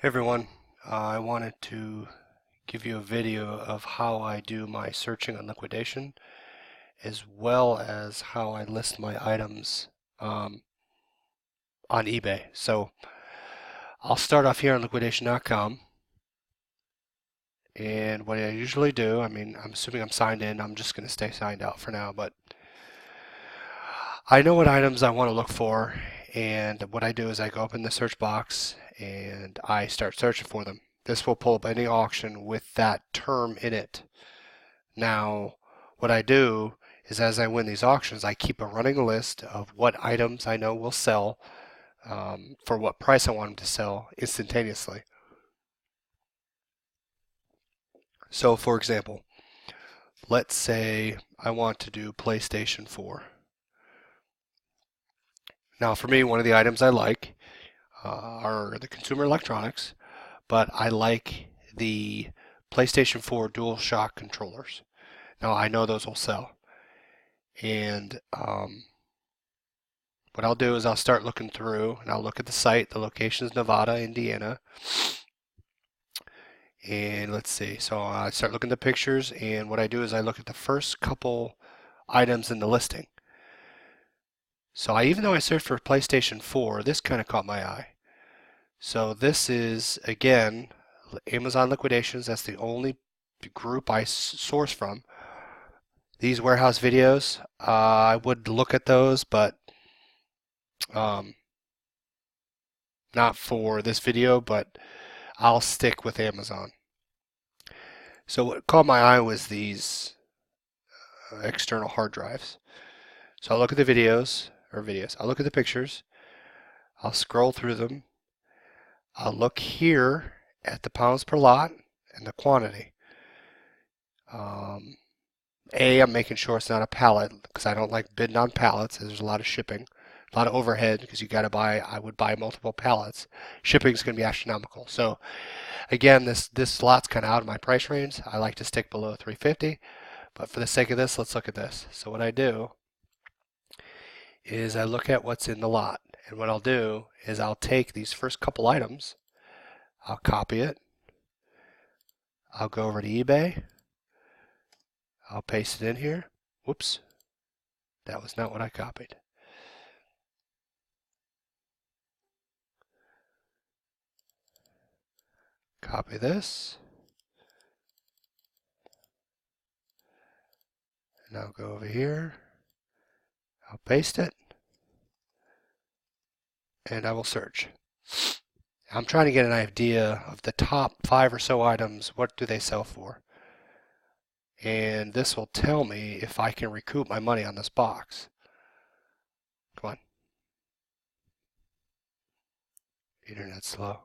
Hey everyone, I wanted to give you a video of how I do my searching on liquidation as well as how I list my items um, on eBay. So I'll start off here on liquidation.com, and what I usually do, I'm assuming I'm signed in, I'm just going to stay signed out for now, but I know what items I want to look for, and what I do is I go up in the search box and I start searching for them. This will pull up any auction with that term in it. Now, what I do is as I win these auctions, I keep a running list of what items I know will sell for what price I want them to sell instantaneously. So, for example, let's say I want to do PlayStation 4. Now, for me, one of the items I like are the consumer electronics, but I like the PlayStation 4 DualShock controllers. Now, I know those will sell. And what I'll do is I'll start looking through and I'll look at the site. The location is Nevada, Indiana. And let's see. So I start looking at the pictures, and what I do is I look at the first couple items in the listing. So even though I searched for PlayStation 4, this kind of caught my eye. So this is, again, Amazon Liquidations. That's the only group I source from. These warehouse videos, I would look at those, but um, not for this video, but I'll stick with Amazon. So what caught my eye was these external hard drives. So I'll look at the videos, I'll look at the pictures, I'll scroll through them, I'll look here at the pounds per lot and the quantity. I'm making sure it's not a pallet because I don't like bidding on pallets. There's a lot of shipping, a lot of overhead because you got to buy. I would buy multiple pallets. Shipping is going to be astronomical. So again, this lot's kind of out of my price range. I like to stick below 350, but for the sake of this, let's look at this. So what I do is I look at what's in the lot, and what I'll do is I'll take these first couple items, I'll copy it, I'll go over to eBay, I'll paste it in here. Whoops, that was not what I copied. Copy this, and I'll go over here, I'll paste it, and I will search. I'm trying to get an idea of the top 5 or so items, what do they sell for? And this will tell me if I can recoup my money on this box. Come on. Internet's slow.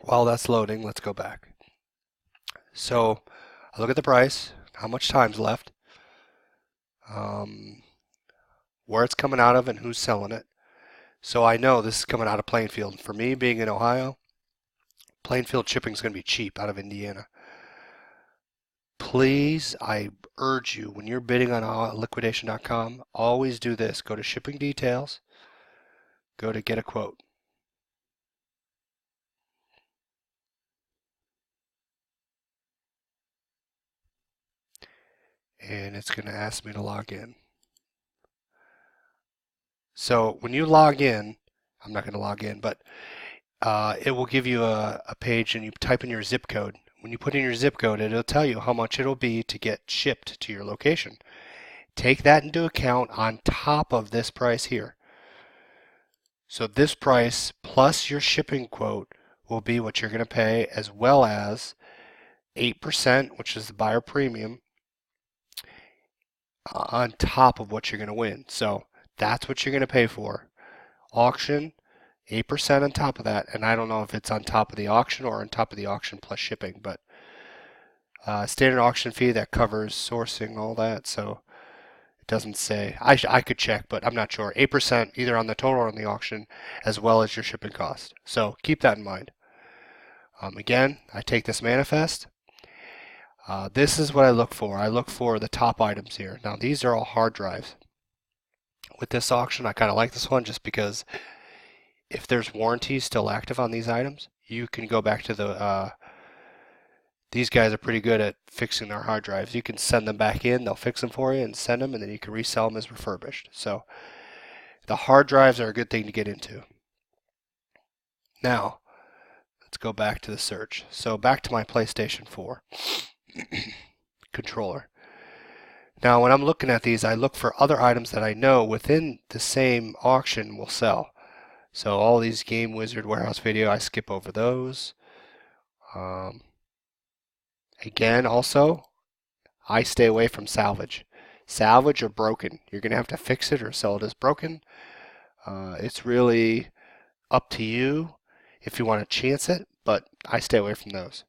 While that's loading, let's go back. So I look at the price, how much time's left, where it's coming out of and who's selling it. So I know this is coming out of Plainfield. For me, being in Ohio, Plainfield shipping is going to be cheap out of Indiana. Please, I urge you, when you're bidding on liquidation.com, always do this. Go to shipping details, go to get a quote. And it's going to ask me to log in. So when you log in, I'm not going to log in, but it will give you a page and you type in your zip code. When you put in your zip code, it'll tell you how much it'll be to get shipped to your location. Take that into account on top of this price here. So this price plus your shipping quote will be what you're going to pay, as well as 8%, which is the buyer premium, on top of what you're going to win. So that's what you're going to pay for. Auction, 8% on top of that, and I don't know if it's on top of the auction or on top of the auction plus shipping, but standard auction fee that covers sourcing, all that, so it doesn't say. I could check, but I'm not sure. 8% either on the total or on the auction, as well as your shipping cost. So keep that in mind. Again, I take this manifest. This is what I look for. I look for the top items here. Now these are all hard drives. With this auction, I kind of like this one just because if there's warranties still active on these items, you can go back to the these guys are pretty good at fixing their hard drives. You can send them back in, they'll fix them for you and send them, and then you can resell them as refurbished. So the hard drives are a good thing to get into. Now, let's go back to the search. So back to my PlayStation 4 controller. Now, when I'm looking at these, I look for other items that I know within the same auction will sell. So all these Game Wizard Warehouse video, I skip over those. Again, also, I stay away from salvage. Salvage or broken. You're going to have to fix it or sell it as broken. It's really up to you if you want to chance it, but I stay away from those.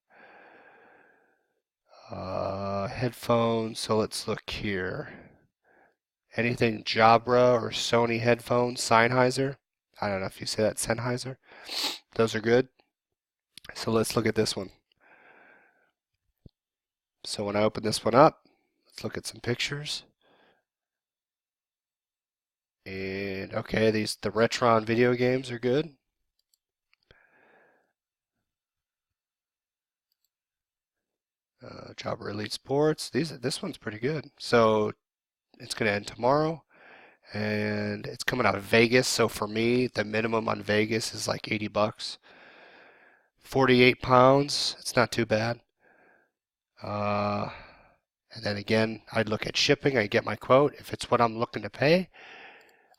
Headphones, so let's look here. Anything Jabra or Sony headphones, Sennheiser. I don't know if you say that, Sennheiser. Those are good. So let's look at this one. So when I open this one up, let's look at some pictures. And okay, the Retron video games are good. Jabra Elite Sports. This one's pretty good. So it's going to end tomorrow, and it's coming out of Vegas. So for me, the minimum on Vegas is like 80 bucks. 48 pounds. It's not too bad. And then again, I'd look at shipping. I get my quote. If it's what I'm looking to pay,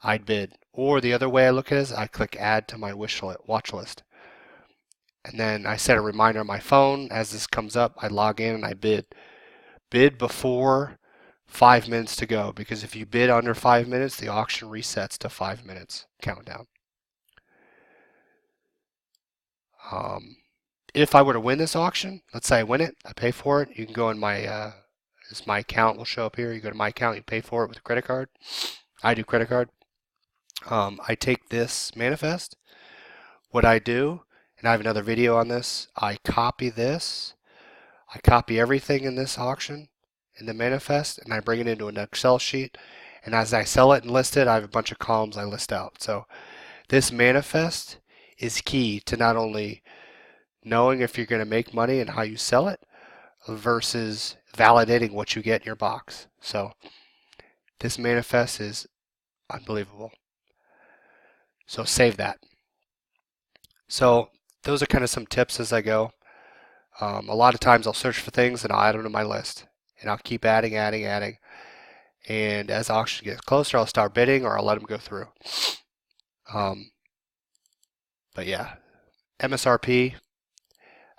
I'd bid. Or the other way I look at it is I click add to my watch list. And then I set a reminder on my phone. As this comes up, I log in and I bid. Bid before 5 minutes to go, because if you bid under 5 minutes, the auction resets to 5 minutes countdown. If I were to win this auction, let's say I win it, I pay for it, you can go in my account will show up here. You go to my account, you pay for it with a credit card. I do credit card. I take this manifest. What I do, and I have another video on this, I copy this. I copy everything in this auction in the manifest, and I bring it into an Excel sheet. And as I sell it and list it, I have a bunch of columns I list out. So this manifest is key to not only knowing if you're going to make money and how you sell it versus validating what you get in your box. So this manifest is unbelievable. So save that. So those are kind of some tips as I go. A lot of times I'll search for things and I'll add them to my list. And I'll keep adding. And as auction gets closer, I'll start bidding or I'll let them go through. But yeah, MSRP,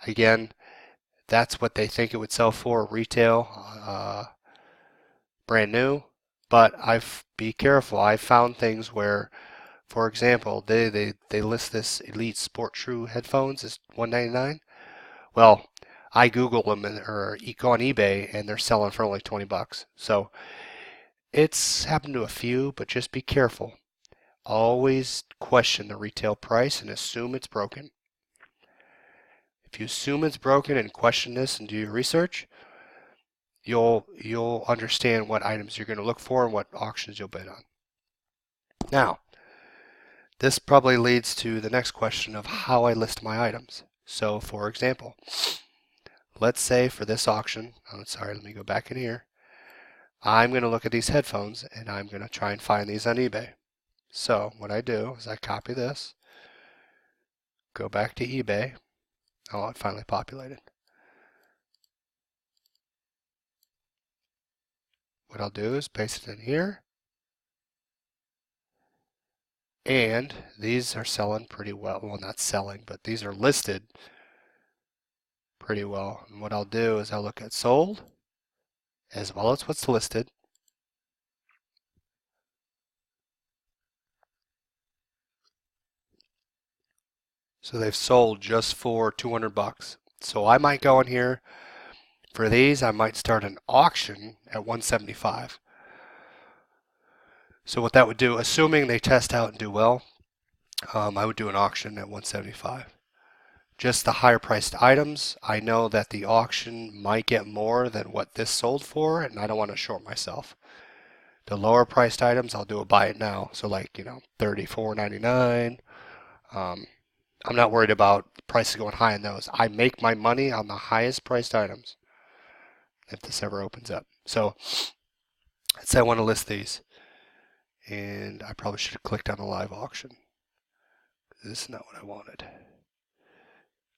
again, that's what they think it would sell for retail, brand new. But be careful. I've found things where, for example, they list this Elite Sport True headphones as $199. Well, I Google them or go on eBay and they're selling for only 20 bucks. So it's happened to a few, but just be careful. Always question the retail price and assume it's broken. If you assume it's broken and question this and do your research, you'll understand what items you're going to look for and what auctions you'll bid on. Now, this probably leads to the next question of how I list my items. So, for example, let's say for this auction, let me go back in here. I'm going to look at these headphones and I'm going to try and find these on eBay. So what I do is I copy this, go back to eBay. Oh, it finally populated. What I'll do is paste it in here. And these are selling pretty well. Well, not selling, but these are listed pretty well. And what I'll do is I'll look at sold as well as what's listed. So they've sold just for 200 bucks. So I might go in here for these. I might start an auction at 175. So what that would do, assuming they test out and do well, I would do an auction at 175. Just the higher priced items, I know that the auction might get more than what this sold for, and I don't want to short myself. The lower priced items, I'll do a buy it now. So like, $34.99, I'm not worried about prices going high on those. I make my money on the highest priced items if this ever opens up. So let's say I want to list these, and I probably should have clicked on the live auction. This is not what I wanted.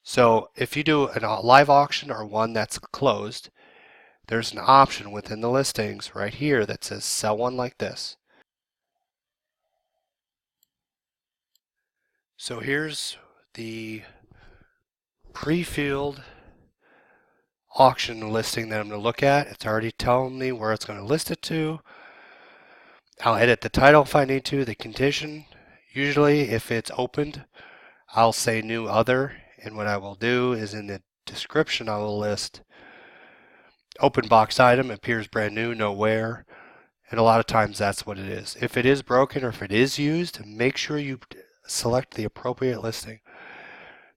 So if you do a live auction or one that's closed, there's an option within the listings right here that says sell one like this. So here's the pre-filled auction listing that I'm going to look at. It's already telling me where it's going to list it to. I'll edit the title if I need to, the condition. Usually if it's opened, I'll say new other, and what I will do is in the description I will list open box item, appears brand new, no wear, and a lot of times that's what it is. If it is broken or if it is used, make sure you select the appropriate listing.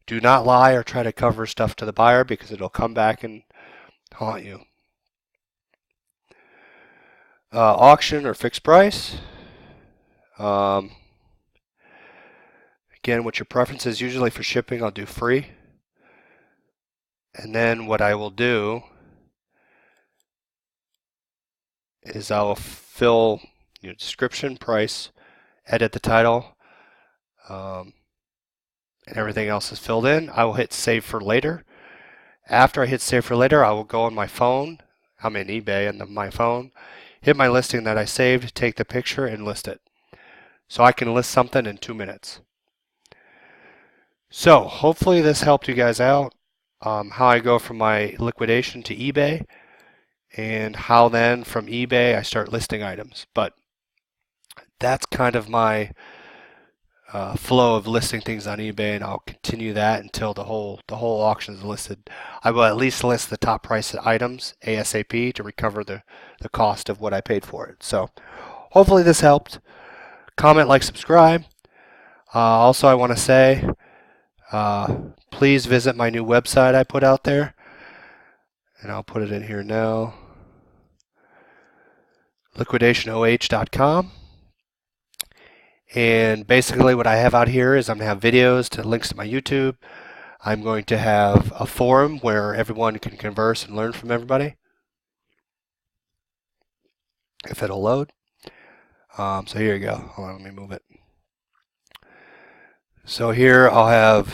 Do not lie or try to cover stuff to the buyer because it'll come back and haunt you. Auction or fixed price. Again, what your preference is, usually for shipping, I'll do free. And then what I will do is I'll fill description, price, edit the title, and everything else is filled in. I will hit save for later. After I hit save for later, I will go on my phone. I'm in eBay and my phone. Hit my listing that I saved, take the picture, and list it. So I can list something in 2 minutes. So hopefully this helped you guys out. How I go from my liquidation to eBay, and how then from eBay I start listing items. But that's kind of my flow of listing things on eBay, and I'll continue that until the whole auction is listed. I will at least list the top price items ASAP to recover the cost of what I paid for it. So hopefully this helped. Comment, like, subscribe. Also, I want to say please visit my new website I put out there, and I'll put it in here now, liquidationoh.com. And basically what I have out here is I'm going to have videos to links to my YouTube. I'm going to have a forum where everyone can converse and learn from everybody, if it'll load. So here you go. Hold on, let me move it. So here I'll have,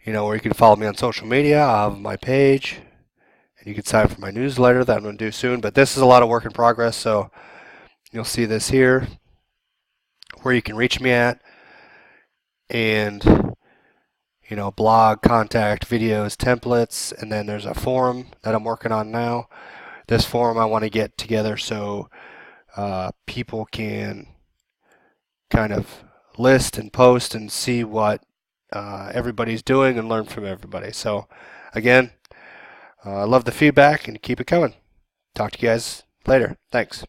where you can follow me on social media. I'll have my page, and you can sign up for my newsletter that I'm going to do soon. But this is a lot of work in progress, so you'll see this here, where you can reach me at, and blog, contact, videos, templates, and then there's a forum that I'm working on now. This forum I want to get together so people can kind of list and post and see what everybody's doing and learn from everybody. So again, I love the feedback and keep it coming. Talk to you guys later. Thanks.